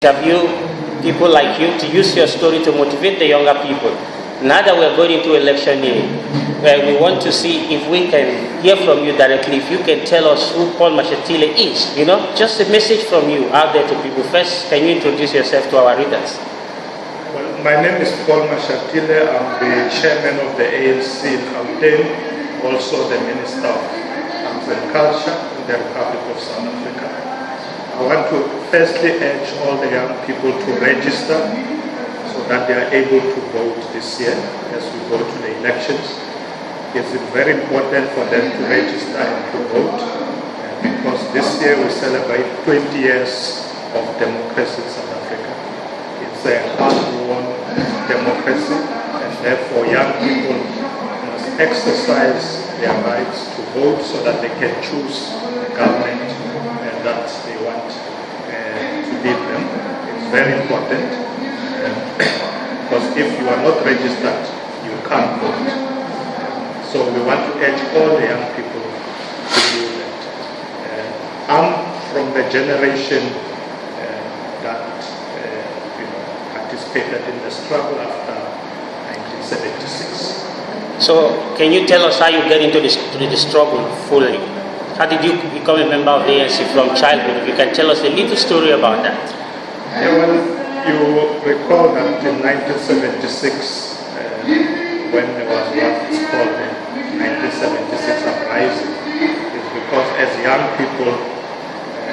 interview people like you to use your story to motivate the younger people. Now that we're going into election year, where we want to see if we can hear from you directly, if you can tell us who Paul Mashatile is, just a message from you out there to people. First, can you introduce yourself to our readers? Well, my name is Paul Mashatile. I'm the chairman of the ANC in Gauteng, also the Minister of Arts and Culture in the Republic of South Africa. I want to firstly urge all the young people to register so that they are able to vote this year as we go to the elections. It's very important for them to register and to vote because this year we celebrate 20 years of democracy in South Africa. It's a hard-won democracy, and therefore young people must exercise their rights to vote so that they can choose the government that they want to lead them. It's very important because if you are not registered, you can't vote. So we want to urge all the young people to do that. I'm from the generation that participated in the struggle after 1976. So can you tell us how you get into the struggle fully? How did you become a member of the ANC from childhood? If you can tell us a little story about that. Yeah, well, you recall that in 1976, when there was what is called the 1976 uprising, is because as young people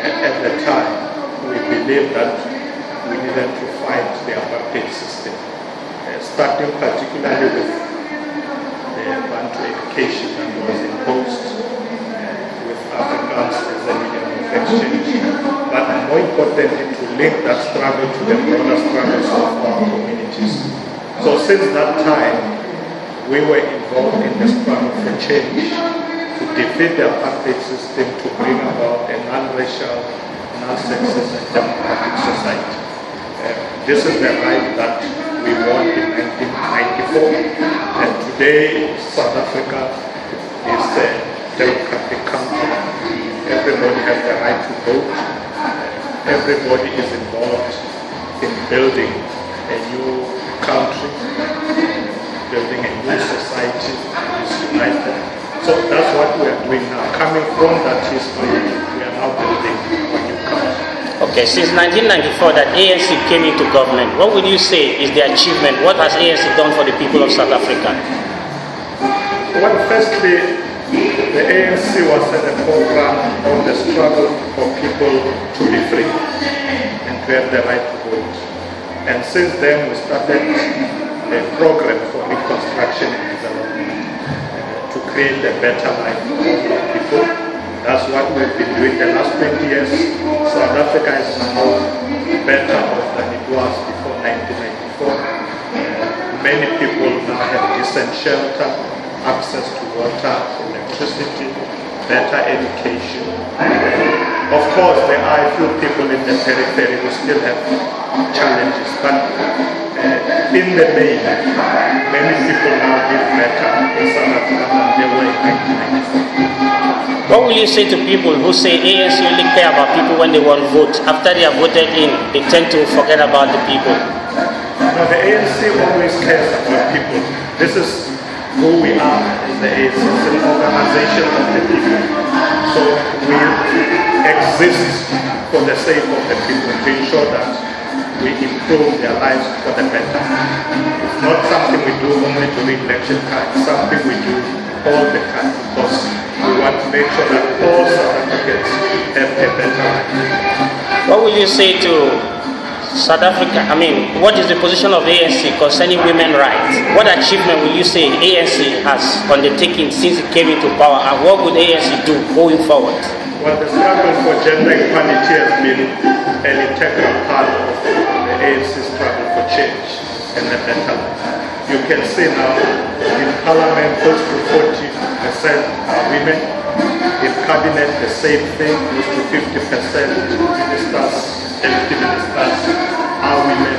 at the time, we believed that we needed to fight the apartheid system, starting particularly with the Bantu education that was imposed Africans as a medium of exchange, but more importantly to link that struggle to the broader struggles of our communities. So since that time, we were involved in the struggle for change, to defeat the apartheid system, to bring about a non-racial, non-sexist and democratic society. This is the right that we won in 1994, and today South Africa is a democratic country. Everybody has the right to vote. Everybody is involved in building a new country, building a new society that is united. So that's what we are doing now. Coming from that history, we are now building a new country. Okay, since 1994 that ANC came into government, what would you say is the achievement? What has ANC done for the people of South Africa? Well, firstly, the ANC was at the forefront of the struggle for people to be free and to have the right to vote. And since then, we started a program for reconstruction and development to create a better life for all our people. That's what we've been doing the last 20 years. South Africa is now better off than it was before 1994. Many people now have decent shelter, access to water, electricity, better education. Of course, there are a few people in the periphery who still have challenges, but in the main, many people now live better in South Africa than they were in 1994. What will you say to people who say ANC only care about people when they want vote? After they are voted in, they tend to forget about the people. No, the ANC always cares about people. This is who we are as the ANC. It's an organization of the people. So we exist for the sake of the people to ensure that we improve their lives for the better. It's not something we do only during election time. It's something we do all the time because we want to make sure that all South Africans have a better life. What will you say to South Africa? What is the position of ANC concerning women's rights? What achievement will you say ANC has undertaken since it came into power, and what would ANC do going forward? Well, the struggle for gender equality has been an integral part of the ANC struggle for change and a better life. You can see now in Parliament close to 40% are women. In Cabinet the same thing, close to 50% ministers, deputy ministers are women,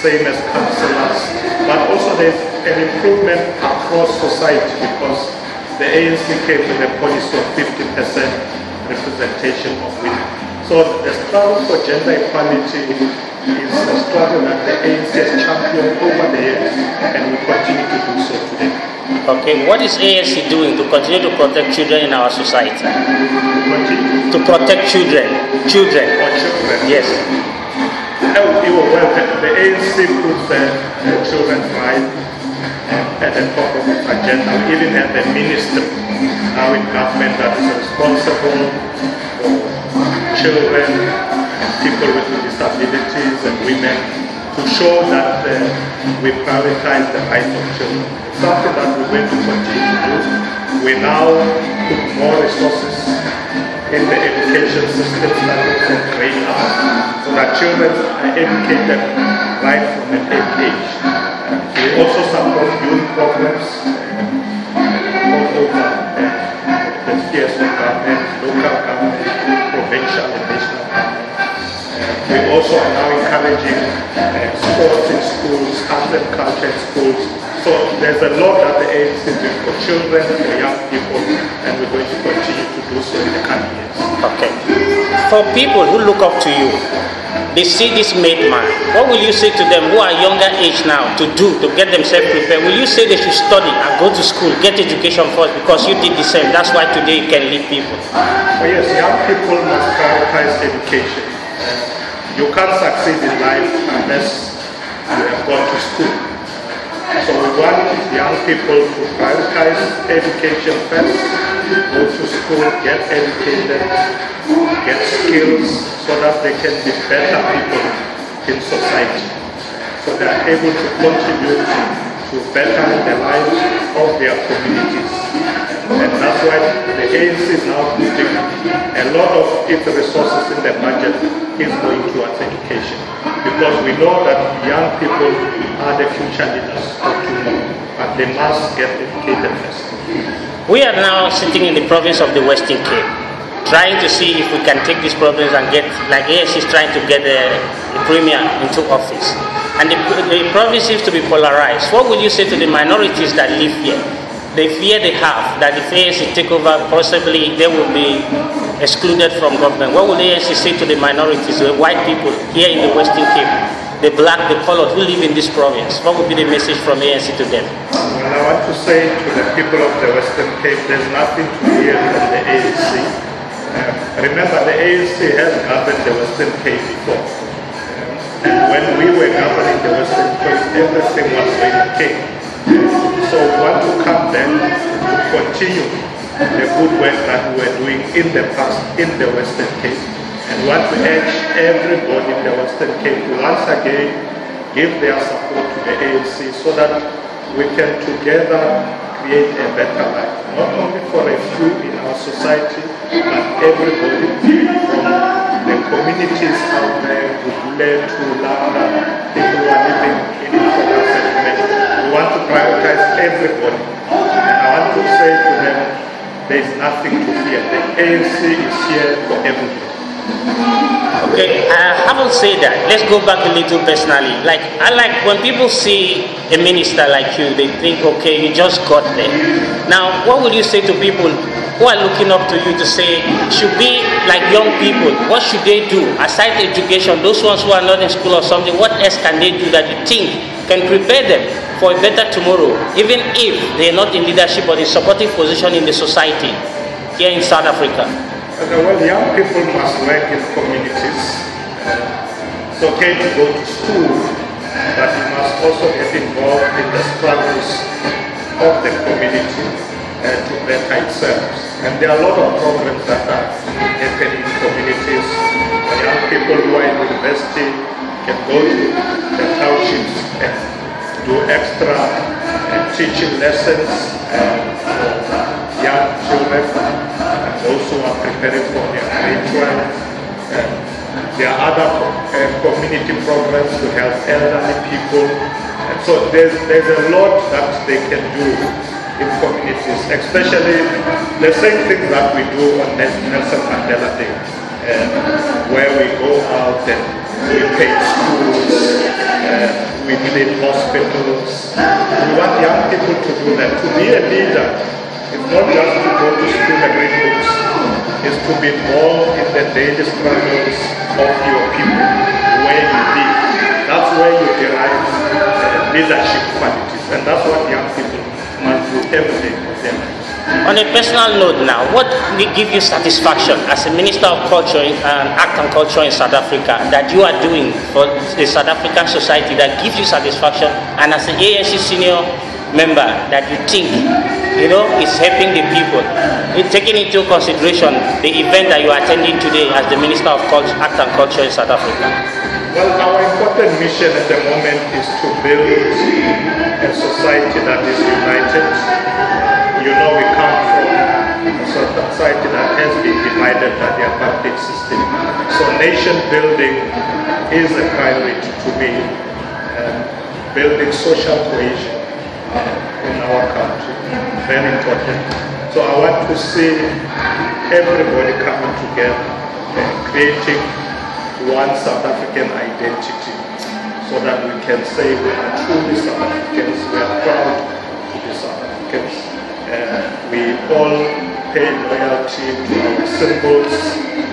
same as councillors. But also there's an improvement across society because the ANC came with a policy of 50% representation of women. So the struggle for gender equality is a struggle that the ANC has championed over the years, and we continue to do so today. Okay, what is ANC doing to continue to protect children in our society? Continue To protect children. Children. for children. Yes. Well, the ANC puts the children's rights at the top of its agenda. We even have a ministry now in government that is responsible for children, people with disabilities and women, to show that we prioritize the rights of children. It's something that we're going to continue to do. We now put more resources in the education system starting from grade up, so that children are educated right from an early age. We also support youth programs all over the spheres of government, local government, provincial and national government. We also are now encouraging sports in schools, arts and culture in schools. So there's a lot that the ANC is doing for children, for young people, and we're going to continue to do so in the coming years. Okay. For people who look up to you, they see this made man. What will you say to them who are younger age now to do to get themselves prepared? Will you say they should study and go to school, get education first because you did the same? That's why today you can lead people. Oh yes, young people must prioritize education. You can't succeed in life unless you have gone to school. So we want young people to prioritize education first, go to school, get educated, get skills so that they can be better people in society. So they are able to contribute to bettering the lives of their communities. And that's why the ANC is now putting a lot of its resources in the budget is going towards education. Because we know that young people are the future leaders of tomorrow, but they must get educated first. We are now sitting in the province of the Western Cape, trying to see if we can take this province and get, like ANC is trying to get the premier into office. And the province seems to be polarized. What will you say to the minorities that live here? The fear they have that if ANC take over, possibly they will be excluded from government. What will ANC say to the minorities, the white people here in the Western Cape, the black, the colored who live in this province? What would be the message from ANC to them? Well, I want to say to the people of the Western Cape, there's nothing to fear from the ANC. Remember, the ANC has governed the Western Cape before. And when we were governing the Western Cape, everything was going okay. So we want to come then to continue the good work that we were doing in the past in the Western Cape. And want to urge everybody in the Western Cape to once again give their support to the ANC so that we can together create a better life. Not only for a few in our society, but everybody from the communities out there who learn to learn, people who are living in informal settlement. We want to prioritize everybody. And I want to say to them, there is nothing to fear. The ANC is here for everybody. Okay, I haven't said that. Let's go back a little personally. I like when people see a minister like you, they think, okay, you just got there. Now, what would you say to people who are looking up to you to say, should be like young people, what should they do? Aside education, those ones who are not in school or something, what else can they do that you think can prepare them for a better tomorrow, even if they're not in leadership or in supportive position in the society here in South Africa? Well, young people must work in communities. It's okay to go to school, but you must also get involved in the struggles of the community to better itself. And there are a lot of programs that are happening in communities. Young people who are in university can go to the townships and do extra teaching lessons for young children. Those who are preparing for their grade 12. There are other community programs to help elderly people. And so there's a lot that they can do in communities, especially the same things that we do on Nelson Mandela Day, where we go out and we paint schools, we clean hospitals. We want young people to do that. To be a leader, it's not just to go to school and read books. is to be involved in the daily struggles of your people, where you live. That's where you derive leadership qualities, and that's what young people must do every day for them. On a personal note now, what gives you satisfaction as a Minister of Culture and Art and Culture in South Africa that you are doing for the South African society that gives you satisfaction, and as an ANC senior member that you think, is helping the people, taking into consideration the event that you are attending today as the Minister of Culture, Art and Culture in South Africa? Well, our important mission at the moment is to build a society that is united. We come from a society that has been divided by the apartheid system. So nation building is a priority to me, building social cohesion in our country, very important. So I want to see everybody coming together and creating one South African identity, so that we can say we are truly South Africans, we are proud to be South Africans. We all pay loyalty to our symbols,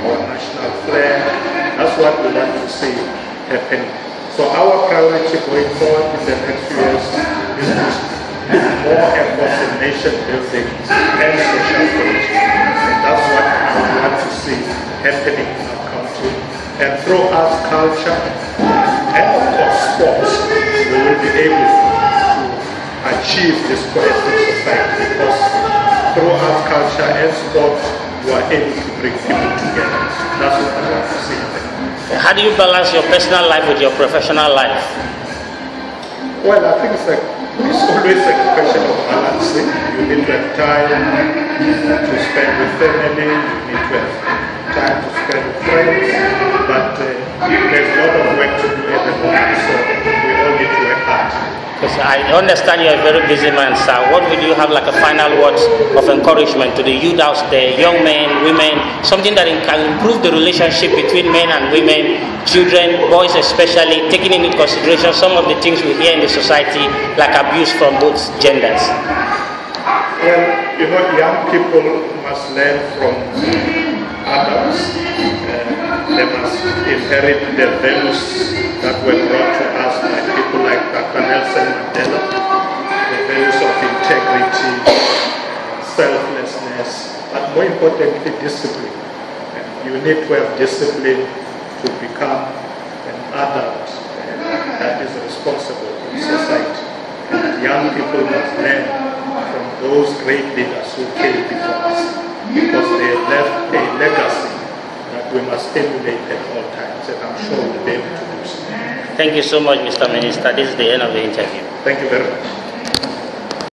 our national flag. That's what we want to see happening. So our priority going forward in the next few years is to put more efforts in nation building and social cohesion. And that's what we want to see happening in our country. And through arts, culture, and of course sports, we will be able to achieve this cohesive society, because through arts, culture, and sport, we are able to bring people together. That's what I want to see. How do you balance your personal life with your professional life? Well, I think it's always a question of balancing. You need to have time to spend with family, you need to have time to spend with friends, but there's a lot of work to do at the moment, so we all need to work hard. Because I understand you're a very busy man, sir. What would you have like a final word of encouragement to the youth out there, young men, women, something that can improve the relationship between men and women, children, boys especially, taking into consideration some of the things we hear in the society, like abuse from both genders? Well, young people must learn from adults. They must inherit the values that were brought to us by people like Dr. Nelson Mandela, the values of integrity, selflessness, but more importantly, discipline. You need to have discipline to become an adult that is responsible in society. And young people must learn from those great leaders who came before us, because they left a legacy that we must emulate at all times, and I'm sure we'll be able to do so. Thank you so much, Mr. Minister. This is the end of the interview. Thank you very much.